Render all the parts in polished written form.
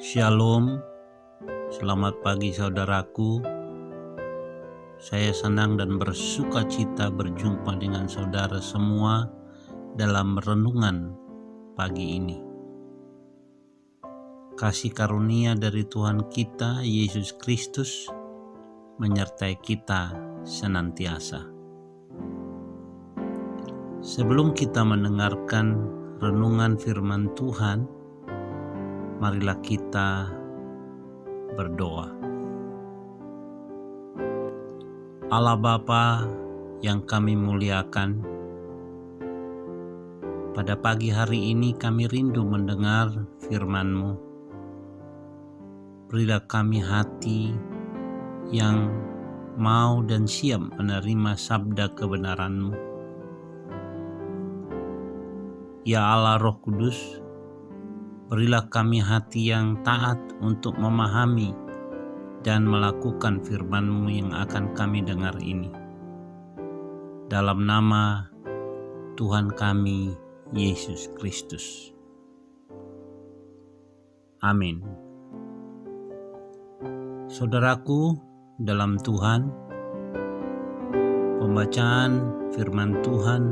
Shalom, selamat pagi saudaraku. Saya senang dan bersuka cita berjumpa dengan saudara semua dalam renungan pagi ini. Kasih karunia dari Tuhan kita Yesus Kristus menyertai kita senantiasa. Sebelum kita mendengarkan renungan firman Tuhan, marilah kita berdoa. Allah Bapa yang kami muliakan, pada pagi hari ini kami rindu mendengar firman-Mu. Berilah kami hati yang mau dan siap menerima sabda kebenaran-Mu. Ya Allah Roh Kudus, berilah kami hati yang taat untuk memahami dan melakukan firman-Mu yang akan kami dengar ini. Dalam nama Tuhan kami, Yesus Kristus. Amin. Saudaraku dalam Tuhan, pembacaan firman Tuhan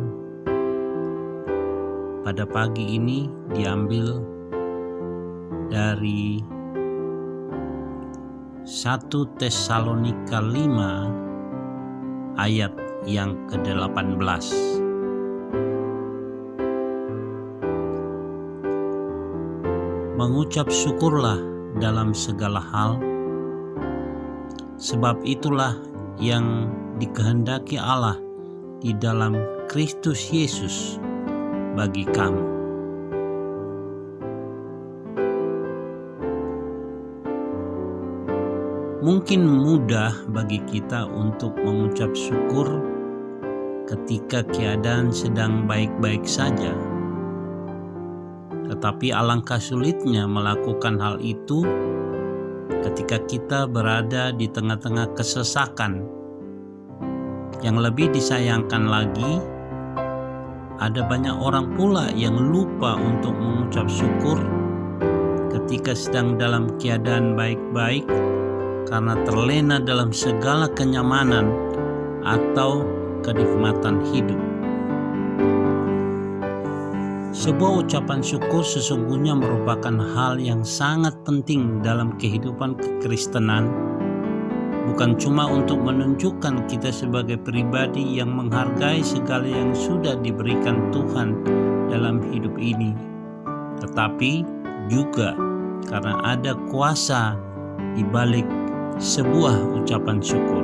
pada pagi ini diambil dari 1 Tesalonika 5 ayat yang ke-18. Mengucap syukurlah dalam segala hal, sebab itulah yang dikehendaki Allah di dalam Kristus Yesus bagi kamu. Mungkin mudah bagi kita untuk mengucap syukur ketika keadaan sedang baik-baik saja. Tetapi alangkah sulitnya melakukan hal itu ketika kita berada di tengah-tengah kesesakan. Yang lebih disayangkan lagi, ada banyak orang pula yang lupa untuk mengucap syukur ketika sedang dalam keadaan baik-baik, karena terlena dalam segala kenyamanan atau kenikmatan hidup. Sebuah ucapan syukur sesungguhnya merupakan hal yang sangat penting dalam kehidupan kekristenan, bukan cuma untuk menunjukkan kita sebagai pribadi yang menghargai segala yang sudah diberikan Tuhan dalam hidup ini, tetapi juga karena ada kuasa di balik sebuah ucapan syukur.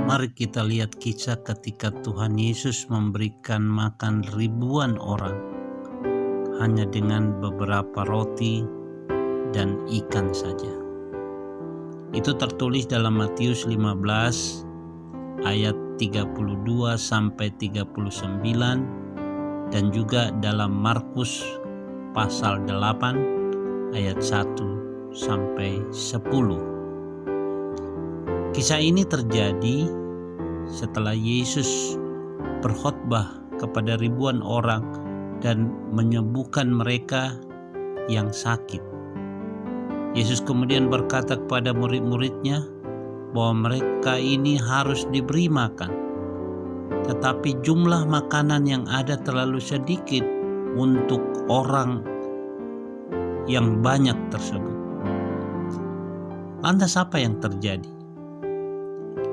Mari kita lihat kisah ketika Tuhan Yesus memberikan makan ribuan orang hanya dengan beberapa roti dan ikan saja. Itu tertulis dalam Matius 15 ayat 32 sampai 39 dan juga dalam Markus pasal 8 ayat 1 sampai 10. Kisah ini terjadi setelah Yesus berkhotbah kepada ribuan orang dan menyembuhkan mereka yang sakit. Yesus kemudian berkata kepada murid-muridnya bahwa mereka ini harus diberi makan, tetapi jumlah makanan yang ada terlalu sedikit untuk orang yang banyak tersebut. Lantas apa yang terjadi?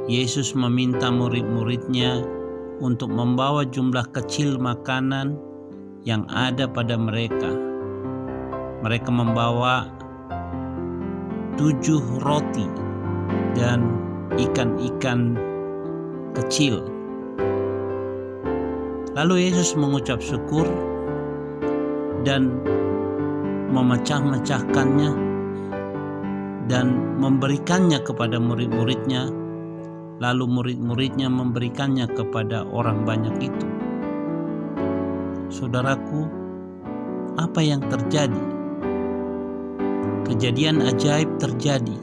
Yesus meminta murid-muridnya untuk membawa jumlah kecil makanan yang ada pada mereka. Mereka membawa 7 roti dan ikan-ikan kecil. Lalu Yesus mengucap syukur dan memecah-mecahkannya dan memberikannya kepada murid-muridnya. Lalu murid-muridnya memberikannya kepada orang banyak itu. Saudaraku, apa yang terjadi? Kejadian ajaib terjadi.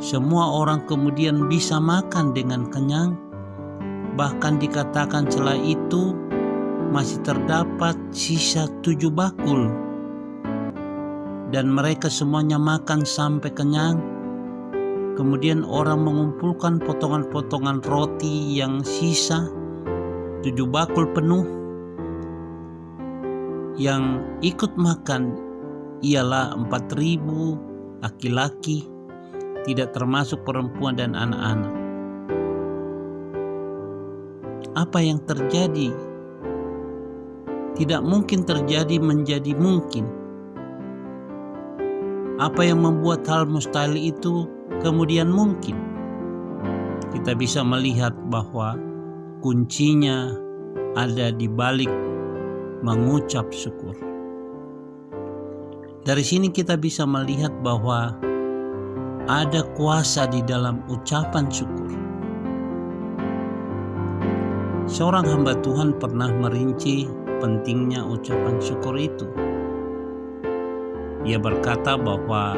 Semua orang kemudian bisa makan dengan kenyang. Bahkan dikatakan setelah itu masih terdapat sisa 7 bakul. Dan mereka semuanya makan sampai kenyang. Kemudian orang mengumpulkan potongan-potongan roti yang sisa, 7 bakul penuh. Yang ikut makan ialah 4.000 laki-laki, tidak termasuk perempuan dan anak-anak. Apa yang terjadi? Tidak mungkin terjadi menjadi mungkin. Apa yang membuat hal mustahil itu kemudian mungkin? Kita bisa melihat bahwa kuncinya ada di balik mengucap syukur. Dari sini kita bisa melihat bahwa ada kuasa di dalam ucapan syukur. Seorang hamba Tuhan pernah merinci pentingnya ucapan syukur itu. Ia berkata bahwa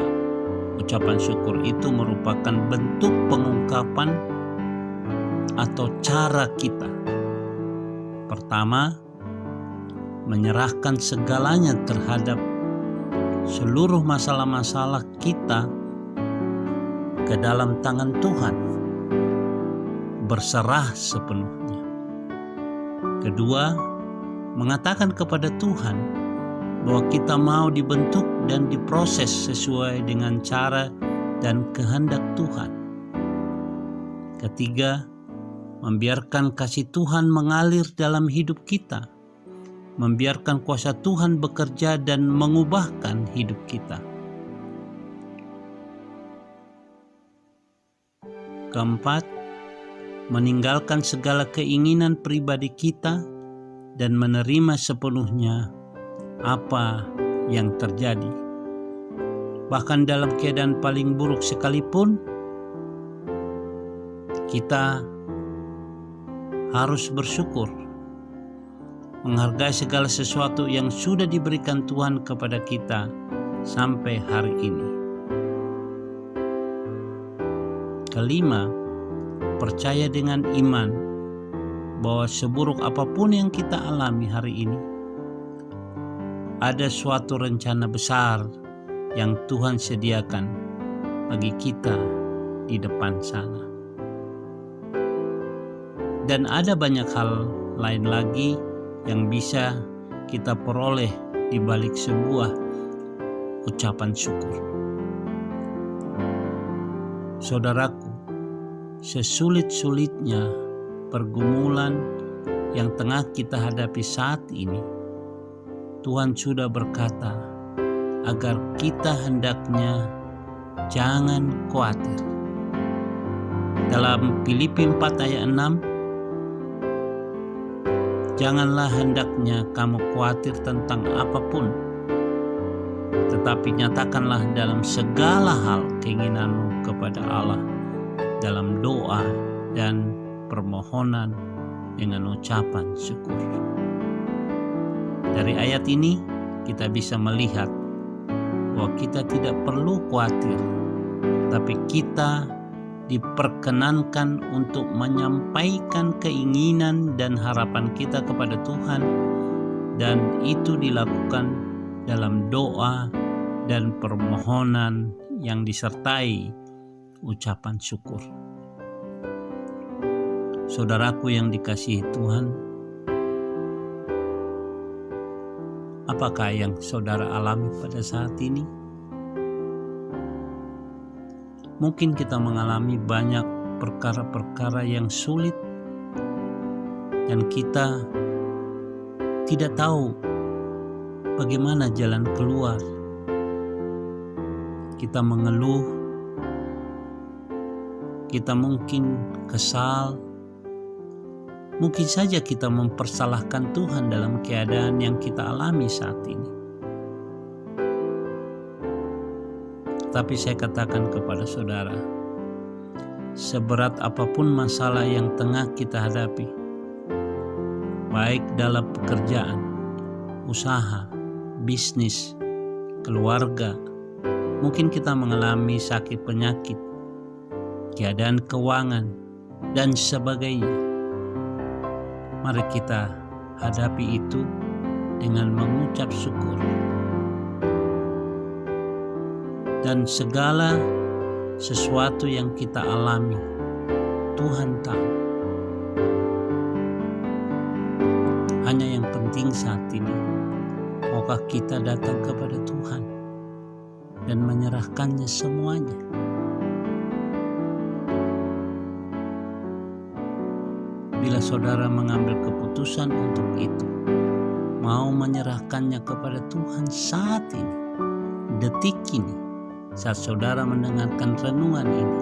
ucapan syukur itu merupakan bentuk pengungkapan atau cara kita. Pertama, menyerahkan segalanya terhadap seluruh masalah-masalah kita ke dalam tangan Tuhan, berserah sepenuhnya. Kedua, mengatakan kepada Tuhan bahwa kita mau dibentuk dan diproses sesuai dengan cara dan kehendak Tuhan. Ketiga, membiarkan kasih Tuhan mengalir dalam hidup kita, membiarkan kuasa Tuhan bekerja dan mengubahkan hidup kita. Keempat, meninggalkan segala keinginan pribadi kita dan menerima sepenuhnya apa yang terjadi. Bahkan dalam keadaan paling buruk sekalipun, kita harus bersyukur, menghargai segala sesuatu yang sudah diberikan Tuhan kepada kita sampai hari ini. Kelima, percaya dengan iman bahwa seburuk apapun yang kita alami hari ini, ada suatu rencana besar yang Tuhan sediakan bagi kita di depan sana. Dan ada banyak hal lain lagi yang bisa kita peroleh di balik sebuah ucapan syukur. Saudaraku, sesulit-sulitnya pergumulan yang tengah kita hadapi saat ini, Tuhan sudah berkata agar kita hendaknya jangan khawatir. Dalam Filipi 4 ayat 6, janganlah hendaknya kamu khawatir tentang apapun, tetapi nyatakanlah dalam segala hal keinginanmu kepada Allah dalam doa dan permohonan dengan ucapan syukur. Dari ayat ini kita bisa melihat bahwa kita tidak perlu khawatir, tapi kita diperkenankan untuk menyampaikan keinginan dan harapan kita kepada Tuhan, dan itu dilakukan dalam doa dan permohonan yang disertai ucapan syukur. Saudaraku yang dikasihi Tuhan, apakah yang saudara alami pada saat ini? Mungkin kita mengalami banyak perkara-perkara yang sulit dan kita tidak tahu bagaimana jalan keluar. Kita mengeluh, kita mungkin kesal, mungkin saja kita mempersalahkan Tuhan dalam keadaan yang kita alami saat ini. Tapi saya katakan kepada saudara, seberat apapun masalah yang tengah kita hadapi, baik dalam pekerjaan, usaha, bisnis, keluarga, mungkin kita mengalami sakit penyakit, keadaan keuangan, dan sebagainya. Mari kita hadapi itu dengan mengucap syukur. Dan segala sesuatu yang kita alami, Tuhan tahu. Hanya yang penting saat ini, maukah kita datang kepada Tuhan dan menyerahkannya semuanya? Bila saudara mengambil keputusan untuk itu, mau menyerahkannya kepada Tuhan saat ini, detik ini, saat saudara mendengarkan renungan ini,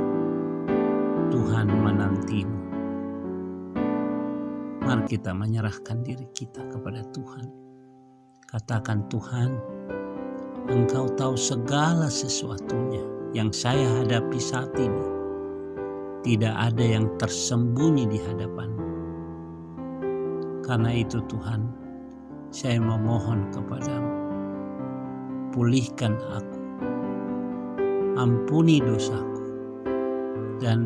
Tuhan menantimu. Mari kita menyerahkan diri kita kepada Tuhan. Katakan, Tuhan, Engkau tahu segala sesuatunya yang saya hadapi saat ini. Tidak ada yang tersembunyi di hadapan-Mu. Karena itu Tuhan, saya memohon kepadamu, pulihkan aku, ampuni dosaku, dan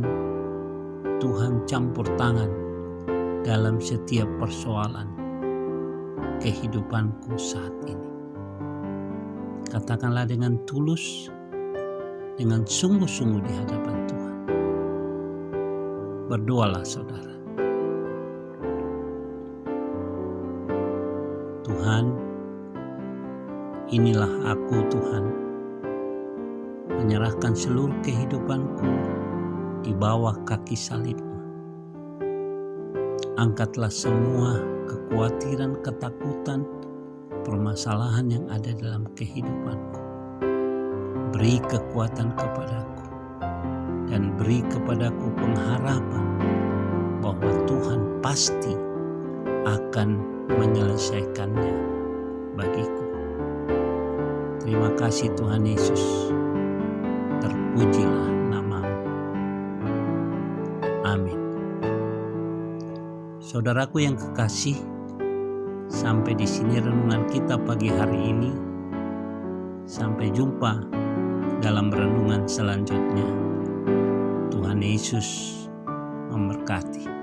Tuhan campur tangan dalam setiap persoalan kehidupanku saat ini. Katakanlah dengan tulus, dengan sungguh-sungguh di hadapan Tuhan. Berdoalah saudara. Tuhan, inilah aku Tuhan, menyerahkan seluruh kehidupanku di bawah kaki salib-Mu. Angkatlah semua kekhawatiran, ketakutan, permasalahan yang ada dalam kehidupanku. Beri kekuatan kepadaku dan beri kepadaku pengharapan bahwa Tuhan pasti akan menyelesaikannya bagiku. Terima kasih Tuhan Yesus. Terpujilah nama-Mu. Amin. Saudaraku yang kekasih, sampai di sini renungan kita pagi hari ini. Sampai jumpa dalam renungan selanjutnya. Tuhan Yesus memberkati.